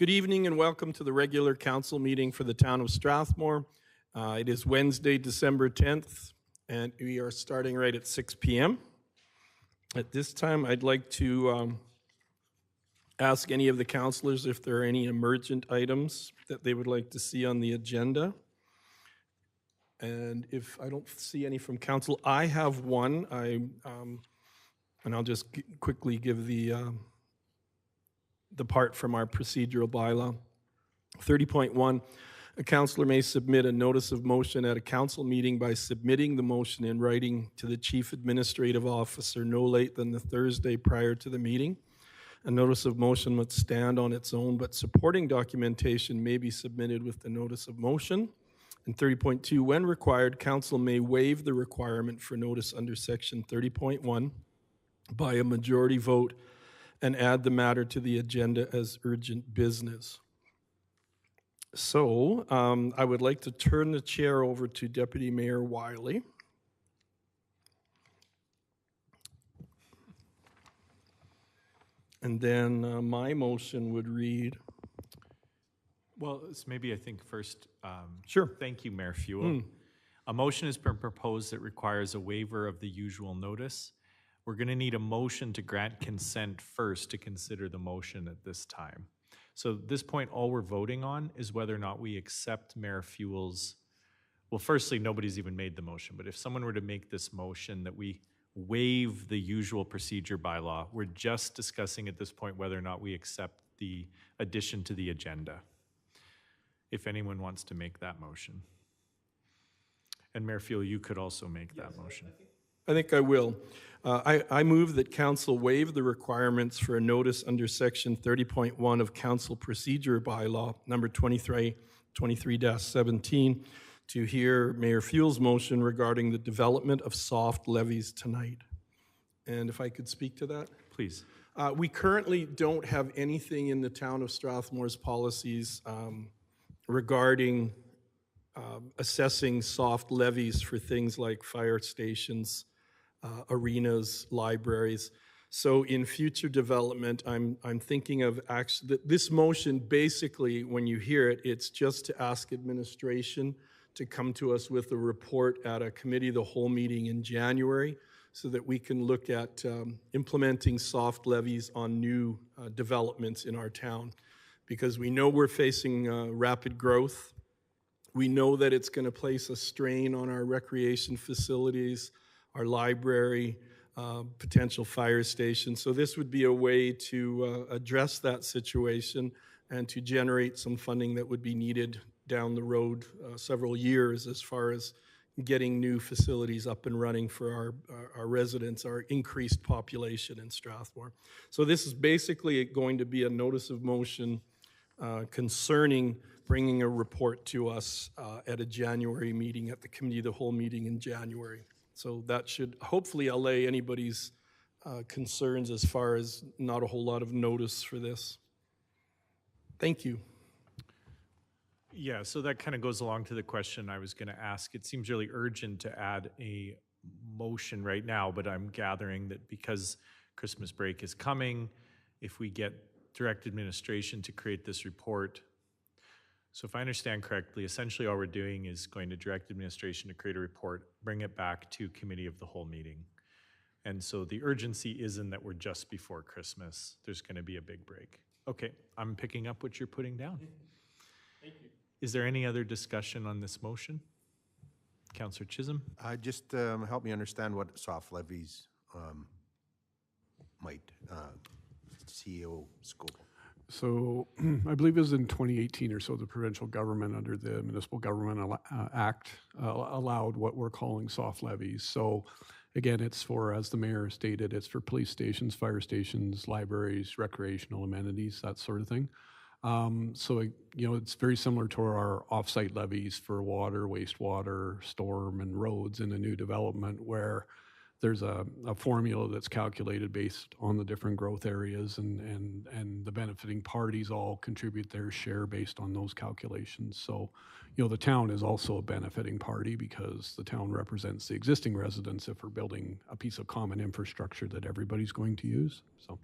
Good evening and welcome to the regular council meeting for the town of Strathmore. It is Wednesday, December 10th, and we are starting right at 6 p.m. At this time, I'd like to ask any of the councilors if there are any emergent items that they would like to see on the agenda. And if I don't see any from council, I have one. And I'll just quickly give the part from our procedural bylaw. 30.1, a councillor may submit a notice of motion at a council meeting by submitting the motion in writing to the chief administrative officer no late than the Thursday prior to the meeting. A notice of motion must stand on its own, but supporting documentation may be submitted with the notice of motion. And 30.2, when required, council may waive the requirement for notice under section 30.1 by a majority vote and add the matter to the agenda as urgent business. So I would like to turn the chair over to Deputy Mayor Wiley. And then my motion would read. Well, maybe I think first, Sure. Thank you, Mayor Fuel. A motion has been proposed that requires a waiver of the usual notice. We're going to need a motion to grant consent first to consider the motion at this time. So at this point, all we're voting on is whether or not we accept Mayor Fuel's, well, firstly, nobody's even made the motion, but if someone were to make this motion that we waive the usual procedure bylaw, we're just discussing at this point whether or not we accept the addition to the agenda. If anyone wants to make that motion. And Mayor Fuel, you could also make that motion. I think I will. I move that council waive the requirements for a notice under section 30.1 of council procedure bylaw number 23-17 to hear Mayor Fuel's motion regarding the development of soft levies tonight. And if I could speak to that? Please. We currently don't have anything in the town of Strathmore's policies regarding assessing soft levies for things like fire stations, arenas, libraries. So in future development, I'm thinking of actually, this motion basically, when you hear it, it's just to ask administration to come to us with a report at a committee of the whole meeting in January so that we can look at implementing soft levies on new developments in our town. Because we know we're facing rapid growth. We know that it's going to place a strain on our recreation facilities, our library, potential fire station. So this would be a way to address that situation and to generate some funding that would be needed down the road several years as far as getting new facilities up and running for our residents, our increased population in Strathmore. So this is basically going to be a notice of motion concerning bringing a report to us at a January meeting, at the committee of the whole meeting in January. So that should hopefully allay anybody's concerns as far as not a whole lot of notice for this. Thank you. Yeah, so that kind of goes along to the question I was going to ask. It seems really urgent to add a motion right now, but I'm gathering that because Christmas break is coming, if we get direct administration to create this report. So if I understand correctly, essentially all we're doing is going to direct administration to create a report, bring it back to committee of the whole meeting. And so the urgency isn't that we're just before Christmas. There's going to be a big break. Okay, I'm picking up what you're putting down. Thank you. Is there any other discussion on this motion? Councillor Chisholm? Just help me understand what soft levies might CEO scope. So I believe it was in 2018 or so, the provincial government under the Municipal Government Act allowed what we're calling soft levies. So again, it's for, as the mayor stated, it's for police stations, fire stations, libraries, recreational amenities, that sort of thing. So, you know, it's very similar to our off-site levies for water, wastewater, storm, and roads in a new development where there's a formula that's calculated based on the different growth areas and the benefiting parties all contribute their share based on those calculations. So, you know, the town is also a benefiting party because the town represents the existing residents if we're building a piece of common infrastructure that everybody's going to use. So,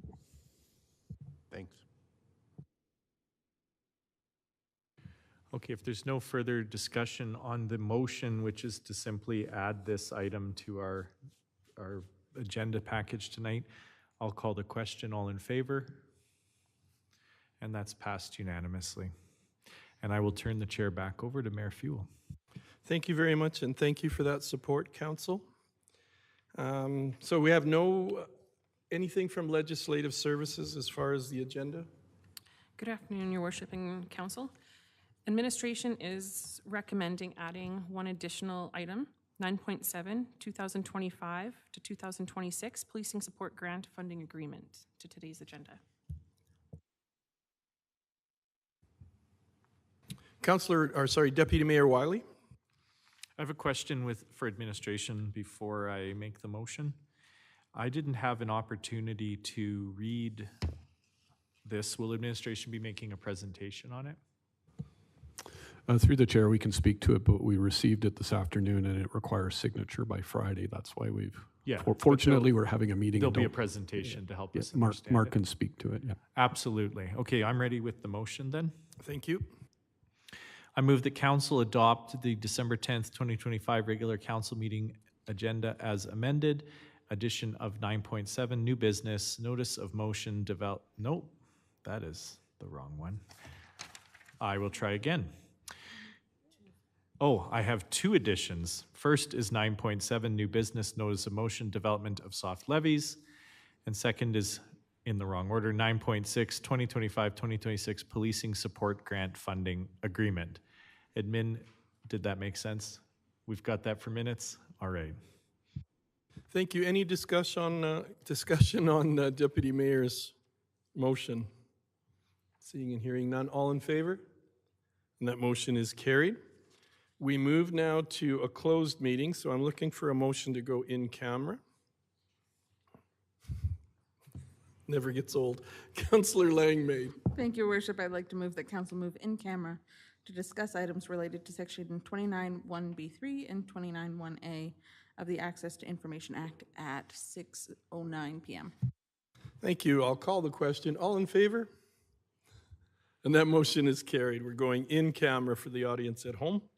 Thanks. Okay, if there's no further discussion on the motion, which is to simply add this item to our agenda package tonight, I'll call the question. All in favor? And that's passed unanimously. And I will turn the chair back over to Mayor Fuel. Thank you very much, and thank you for that support, Council. So we have anything from Legislative Services as far as the agenda? Good afternoon, Your Worship and Council. Administration is recommending adding one additional item, 9.7, 2025 to 2026 Policing Support Grant Funding Agreement to today's agenda. Deputy Mayor Wiley? I have a question for administration before I make the motion. I didn't have an opportunity to read this. Will administration be making a presentation on it? Through the chair, we can speak to it, but we received it this afternoon and it requires signature by Friday. That's why Yeah, fortunately, we're having a meeting. There'll and be a don't- presentation to help yeah, us Mark, understand Mark it. can speak to it, yeah. Absolutely. Okay, I'm ready with the motion then. Thank you. I move that council adopt the December 10th, 2025 regular council meeting agenda as amended. Addition of 9.7, new business, notice of motion nope, that is the wrong one. I will try again. Oh, I have two additions. First is 9.7, new business, notice of motion, development of soft levies. And second is, in the wrong order, 9.6, 2025-2026 Policing Support Grant Funding Agreement. Admin, did that make sense? We've got that for minutes? All right. Thank you. Any discussion on Deputy Mayor's motion? Seeing and hearing none. All in favor? And that motion is carried. We move now to a closed meeting, so I'm looking for a motion to go in camera. Never gets old. Councillor Langmaid. Thank you, Your Worship. I'd like to move that council move in camera to discuss items related to section 29(1)(b)(3) and 29(1)(a) of the Access to Information Act at 6:09 p.m. Thank you. I'll call the question. All in favor? And that motion is carried. We're going in camera for the audience at home.